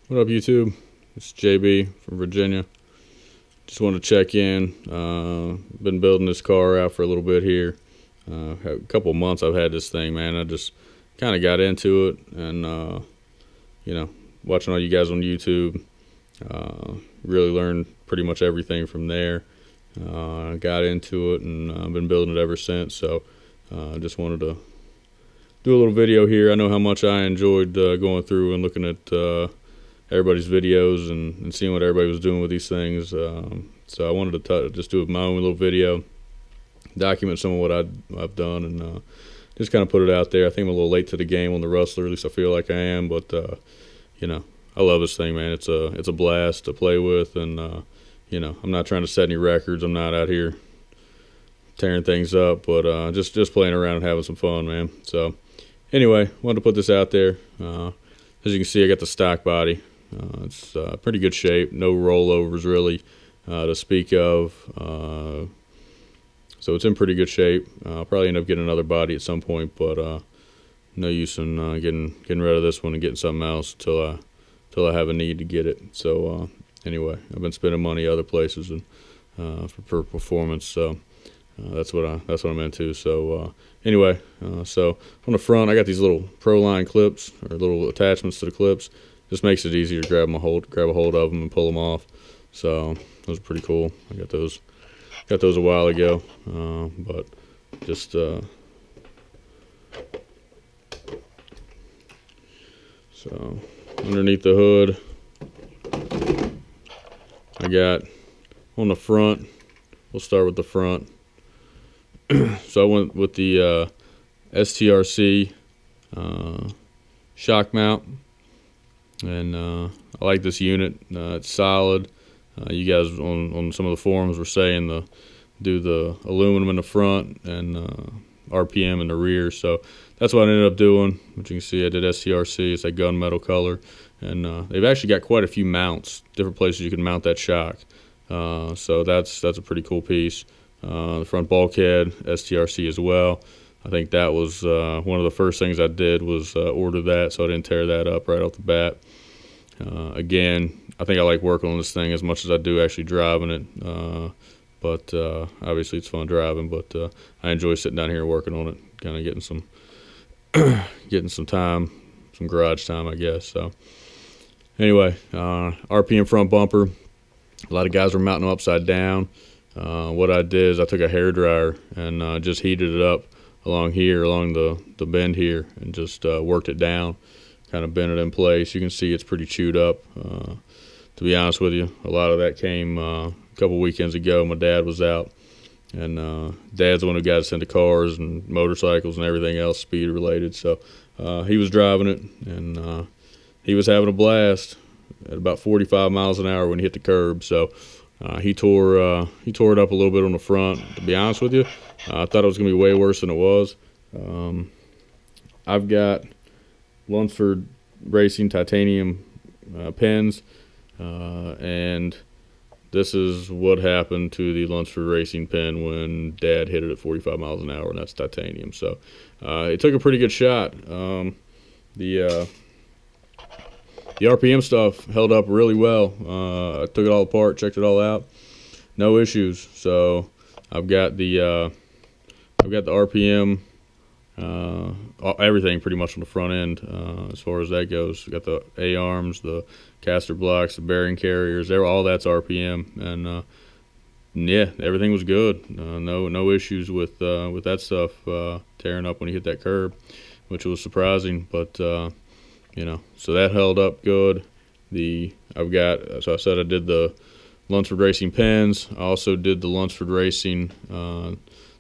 What up, YouTube? It's JB from Virginia. Just wanted to check in. Been building this car out for a little bit here. A couple of months I've had this thing, man. I just kind of got into it, and watching all you guys on YouTube, really learned pretty much everything from there. Got into it, and I've been building it ever since. So I just wanted to do a little video here. I know how much I enjoyed going through and looking at everybody's videos and seeing what everybody was doing with these things. So I wanted to just do my own little video, document some of what I've done, and just kind of put it out there. I think I'm a little late to the game on the Rustler, at least I feel like I am, but I love this thing, man. It's a blast to play with, and I'm not trying to set any records. I'm not out here tearing things up, but just playing around and having some fun, man. So anyway, wanted to put this out there. As you can see, I got the stock body. It's pretty good shape. No rollovers really to speak of. So it's in pretty good shape. I'll probably end up getting another body at some point, but no use in getting rid of this one and getting something else till I have a need to get it. So anyway, I've been spending money other places and for performance. So that's what I'm into. So anyway, so on the front I got these little Proline clips, or little attachments to the clips. Just makes it easier to grab a hold of them and pull them off. So those are pretty cool. I got those a while ago, but just so underneath the hood I got on the front. We'll start with the front. So I went with the STRC shock mount, and I like this unit. It's solid. You guys on some of the forums were saying do the aluminum in the front and RPM in the rear, so that's what I ended up doing. Which you can see I did STRC. It's that gunmetal color, and they've actually got quite a few mounts, different places you can mount that shock. So that's a pretty cool piece. The front bulkhead, STRC as well. I think that was one of the first things I did was order that, so I didn't tear that up right off the bat. Again, I think I like working on this thing as much as I do actually driving it. But obviously it's fun driving, but I enjoy sitting down here and working on it, kind of getting some time, some garage time, I guess. So anyway, RPM front bumper. A lot of guys were mounting them upside down. What I did is I took a hairdryer and just heated it up along the bend here, and just worked it down, kind of bent it in place. You can see it's pretty chewed up. To be honest with you, a lot of that came a couple weekends ago. My dad was out, and Dad's the one who got us into cars and motorcycles and everything else speed related. So he was driving it, and he was having a blast at about 45 miles an hour when he hit the curb. So he tore it up a little bit on the front. To be honest with you, I thought it was going to be way worse than it was. I've got Lunsford Racing titanium pins, and this is what happened to the Lunsford Racing pin when Dad hit it at 45 miles an hour, and that's titanium. So it took a pretty good shot. The RPM stuff held up really well. I took it all apart, checked it all out, no issues. So I've got the RPM, everything pretty much on the front end as far as that goes. Got the A-arms, the caster blocks, the bearing carriers. All that's RPM, and yeah, everything was good. No issues with that stuff tearing up when you hit that curb, which was surprising, but. So that held up good. So I said I did the Lunsford Racing pins. I also did the Lunsford Racing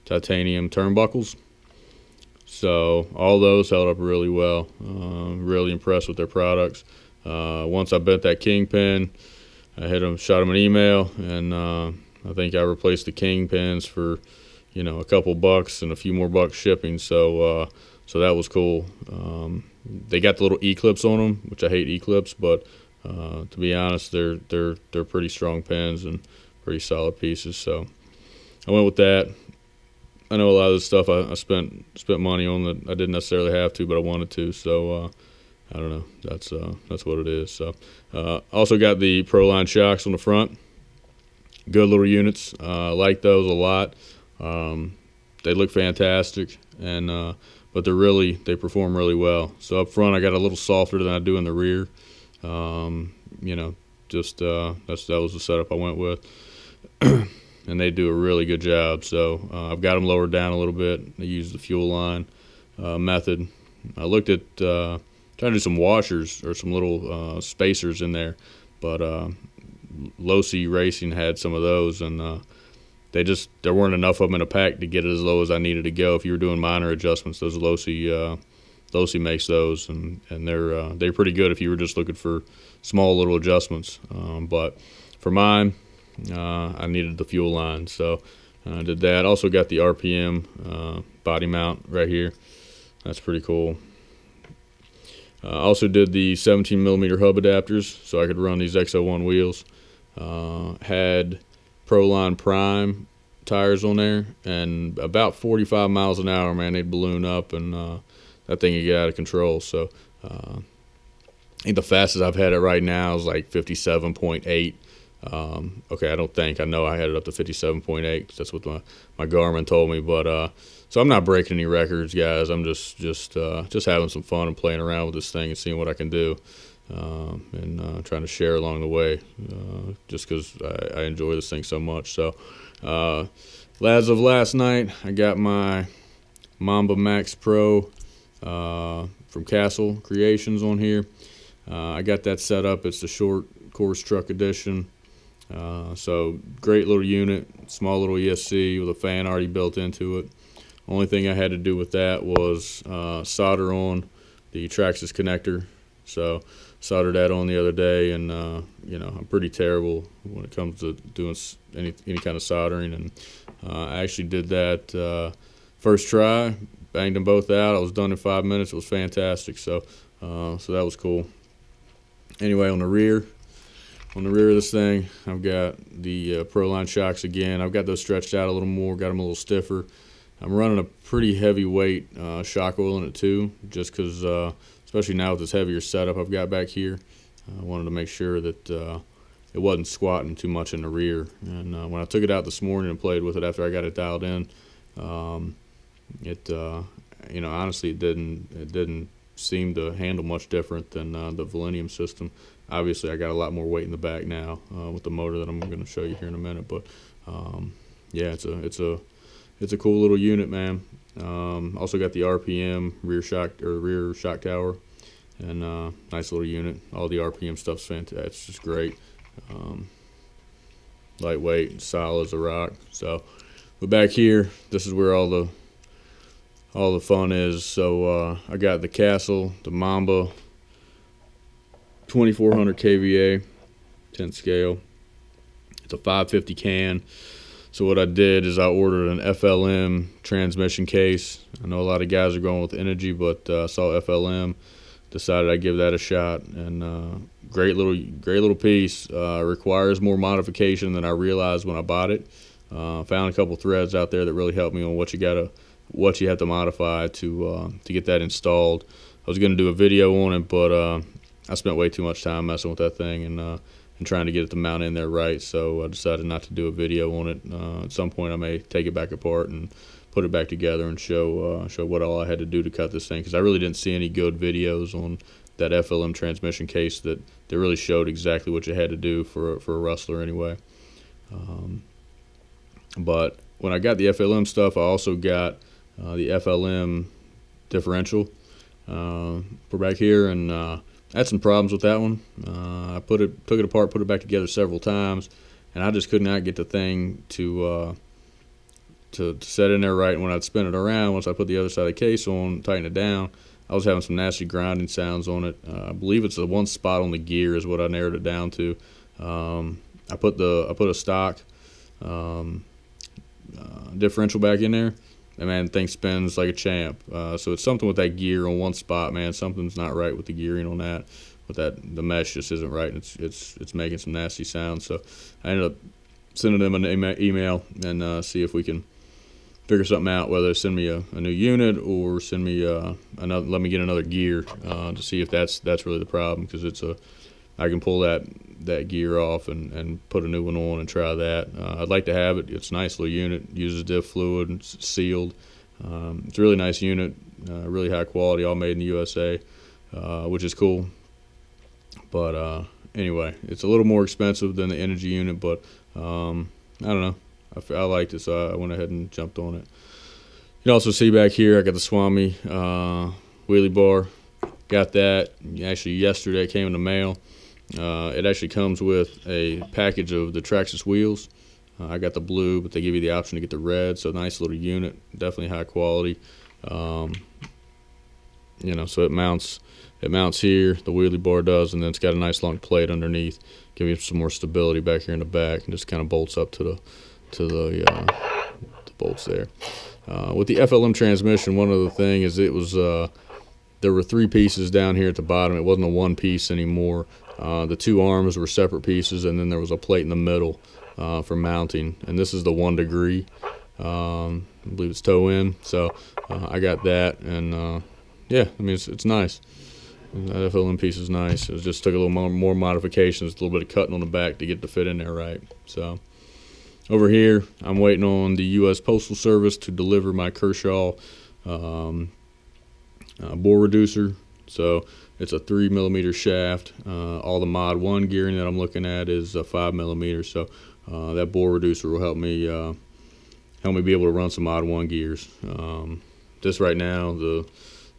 titanium turnbuckles. So all those held up really well. Really impressed with their products. Once I bent that kingpin, I shot them an email, and I think I replaced the kingpins for a couple bucks and a few more bucks shipping. So that was cool. They got the little E-clips on them, which I hate E-clips, but to be honest, they're pretty strong pins and pretty solid pieces. So I went with that. I know a lot of this stuff I spent money on that I didn't necessarily have to, but I wanted to. So I don't know. That's what it is. So also got the Proline Shocks on the front. Good little units. I like those a lot. They look fantastic, and but they perform really well. So up front, I got a little softer than I do in the rear. You know, just that was the setup I went with, and they do a really good job. So I've got them lowered down a little bit. I use the fuel line method. I looked at trying to do some washers or some little spacers in there, but Losi Racing had some of those, and there weren't enough of them in a pack to get it as low as I needed to go. If you were doing minor adjustments, those Losi makes those, and they're pretty good if you were just looking for small little adjustments. But for mine, I needed the fuel line, so I did that. Also got the RPM body mount right here. That's pretty cool. Also did the 17mm hub adapters so I could run these XO1 wheels. Had Proline Prime tires on there, and about 45 miles an hour, man, they'd balloon up, and that thing would get out of control. So I think the fastest I've had it right now is like 57.8. Okay, I know I had it up to 57.8 because that's what my Garmin told me. But so I'm not breaking any records, guys. I'm just having some fun and playing around with this thing and seeing what I can do, and trying to share along the way, just because I enjoy this thing so much. So as of last night, I got my Mamba Max Pro from Castle Creations on here. I got that set up. It's the short course truck edition. So great little unit, small little ESC with a fan already built into it. Only thing I had to do with that was solder on the Traxxas connector. So soldered that on the other day, and you know, I'm pretty terrible when it comes to doing any kind of soldering, and I actually did that first try, banged them both out. I was done in 5 minutes. It was fantastic. So that was cool. Anyway, on the rear of this thing, I've got the Proline Shocks again. I've got those stretched out a little more, got them a little stiffer. I'm running a pretty heavyweight shock oil in it too, just because, especially now with this heavier setup I've got back here, I wanted to make sure that it wasn't squatting too much in the rear. And when I took it out this morning and played with it after I got it dialed in, you know, honestly, it didn't seem to handle much different than the Millennium system. Obviously, I got a lot more weight in the back now with the motor that I'm going to show you here in a minute. But yeah, it's a cool little unit, man. Also got the RPM rear shock tower, and nice little unit. All the RPM stuff's fantastic. It's just great. Lightweight, solid as a rock. So, but back here, this is where all the fun is. So I got the Castle, the Mamba, 2400 kVA, 10 scale. It's a 550 can. So what I did is I ordered an FLM transmission case. I know a lot of guys are going with Energy, but I saw FLM, decided I'd give that a shot, and great little piece. Requires more modification than I realized when I bought it. Found a couple threads out there that really helped me on what you have to modify to get that installed. I was going to do a video on it, but I spent way too much time messing with that thing and trying to get it to mount in there right, so I decided not to do a video on it. At some point I may take it back apart and put it back together and show what all I had to do to cut this thing, because I really didn't see any good videos on that FLM transmission case that really showed exactly what you had to do for a Rustler anyway. But when I got the FLM stuff, I also got the FLM differential for back here, and I had some problems with that one. I took it apart, put it back together several times, and I just could not get the thing to set in there right. And when I'd spin it around, once I put the other side of the case on, tighten it down, I was having some nasty grinding sounds on it. I believe it's the one spot on the gear is what I narrowed it down to. I put a stock differential back in there, and man, the thing spins like a champ. So it's something with that gear on one spot, man. Something's not right with the gearing on that. The mesh just isn't right, and it's making some nasty sounds. So I ended up sending them an email and see if we can figure something out, whether send me a new unit or send me let me get another gear to see if that's really the problem, because I can pull that gear off and put a new one on and try that. I'd like to have it. It's a nice little unit, uses diff fluid, it's sealed. It's a really nice unit, really high quality, all made in the USA, which is cool. But anyway, it's a little more expensive than the Energy unit, but I don't know. I liked it, so I went ahead and jumped on it. You can also see back here, I got the Swami Wheelie Bar. Got that actually yesterday. It came in the mail. It actually comes with a package of the Traxxas wheels. I got the blue, but they give you the option to get the red, so nice little unit, definitely high quality. You know, so it mounts here, the wheelie bar does, and then it's got a nice long plate underneath, give you some more stability back here in the back, and just kind of bolts up to the bolts there. With the FLM transmission, one other thing is it was there were 3 pieces down here at the bottom. It wasn't a one piece anymore. The 2 arms were separate pieces, and then there was a plate in the middle for mounting, and this is the 1 degree. I believe it's toe in, so I got that, and yeah, I mean it's nice. That FLM piece is nice. It just took a little more modifications, a little bit of cutting on the back to get the fit in there right. So over here, I'm waiting on the U.S. Postal Service to deliver my Kershaw bore reducer. So it's a 3mm shaft. All the Mod 1 gearing that I'm looking at is 5mm. So that bore reducer will help me be able to run some Mod 1 gears. This right now, the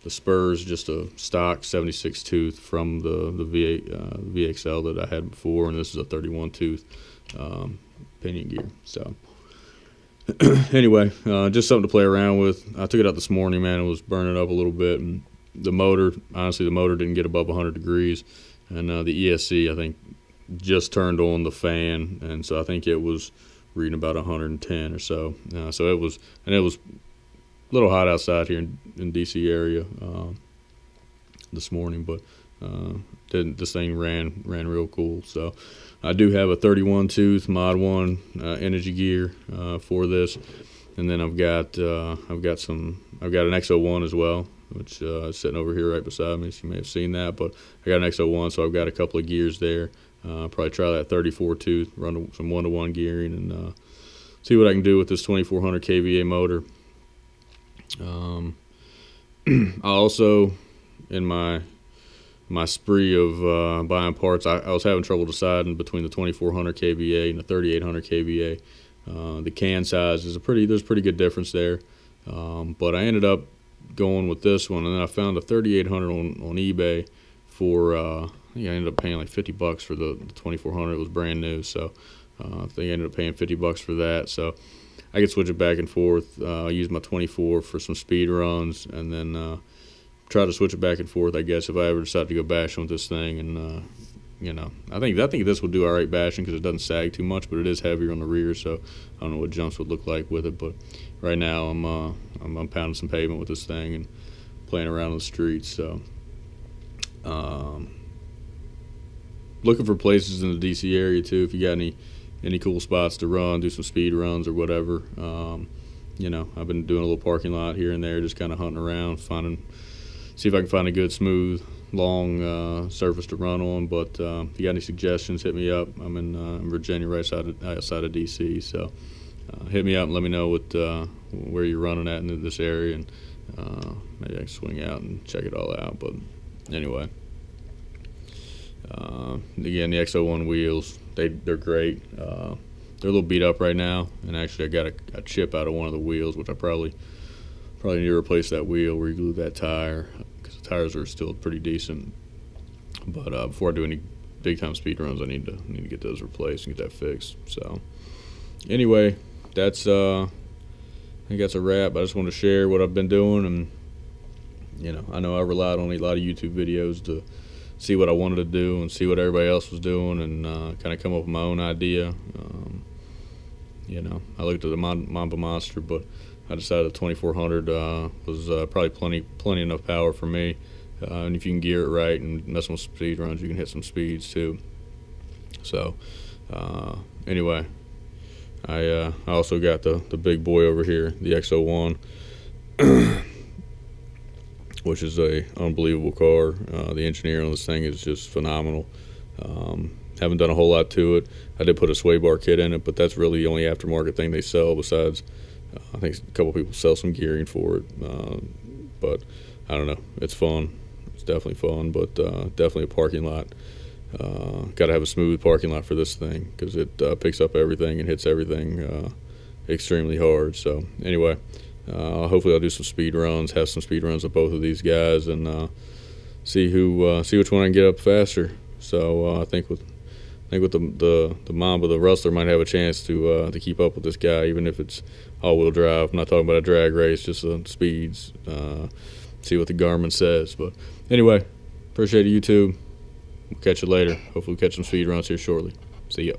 spur is just a stock 76 tooth from the VXL that I had before, and this is a 31 tooth pinion gear. So anyway, just something to play around with. I took it out this morning, man. It was burning up a little bit, and the motor, honestly, the motor didn't get above 100 degrees, and the ESC, I think, just turned on the fan, and so I think it was reading about 110 or so. So it was a little hot outside here in DC area this morning, but this thing ran real cool. So I do have a 31 tooth Mod 1 energy gear for this, and then I've got an X01 as well, which is sitting over here right beside me. So you may have seen that, but I got an X01, so I've got a couple of gears there. Probably try that 34 tooth, run some 1-to-1 gearing, and see what I can do with this 2400 kVA motor. I also, in my spree of buying parts, I was having trouble deciding between the 2400 kVA and the 3800 kVA. The can size is there's a pretty good difference there, but I ended up going with this one, and then I found a 3800 on eBay for I think I ended up paying like $50 for the 2400. It was brand new, so I think I ended up paying $50 for that. So I could switch it back and forth. Use my 24 for some speed runs, and then try to switch it back and forth, I guess, if I ever decide to go bashing with this thing. And you know, I think this will do all right bashing because it doesn't sag too much, but it is heavier on the rear, so I don't know what jumps would look like with it. But right now I'm pounding some pavement with this thing and playing around on the streets. So looking for places in the DC area too. If you got any cool spots to run, do some speed runs or whatever. You know, I've been doing a little parking lot here and there, just kind of hunting around, see if I can find a good, smooth, long surface to run on. But if you got any suggestions, hit me up. I'm in Virginia, right outside of DC. So hit me up and let me know where you're running at in this area, and maybe I can swing out and check it all out. But anyway, again, the X01 wheels, they're great. They're a little beat up right now, and actually I got a chip out of one of the wheels, which I probably need to replace that wheel, re-glue that tire, because the tires are still pretty decent. But before I do any big time speed runs, I need to get those replaced and get that fixed. So anyway, I think that's a wrap. I just want to share what I've been doing, and you know, I know I relied on a lot of YouTube videos to see what I wanted to do and see what everybody else was doing, and kind of come up with my own idea. You know, I looked at the Mamba Monster, but I decided the 2400 was probably plenty enough power for me. And if you can gear it right and mess with speed runs, you can hit some speeds too. So anyway, I also got the big boy over here, the X01, which is a unbelievable car. The engineering on this thing is just phenomenal. Haven't done a whole lot to it. I did put a sway bar kit in it, but that's really the only aftermarket thing they sell. Besides, I think a couple people sell some gearing for it, but I don't know. It's fun. It's definitely fun, but definitely a parking lot. Got to have a smooth parking lot for this thing because it picks up everything and hits everything extremely hard. So anyway, hopefully I'll do some speed runs, have some speed runs with both of these guys, and see which one I can get up faster. So I think with the Mamba, the Rustler might have a chance to keep up with this guy, even if it's all-wheel drive. I'm not talking about a drag race, just speeds. See what the Garmin says. But anyway, appreciate it, YouTube. We'll catch you later. Hopefully we'll catch some speed runs here shortly. See ya.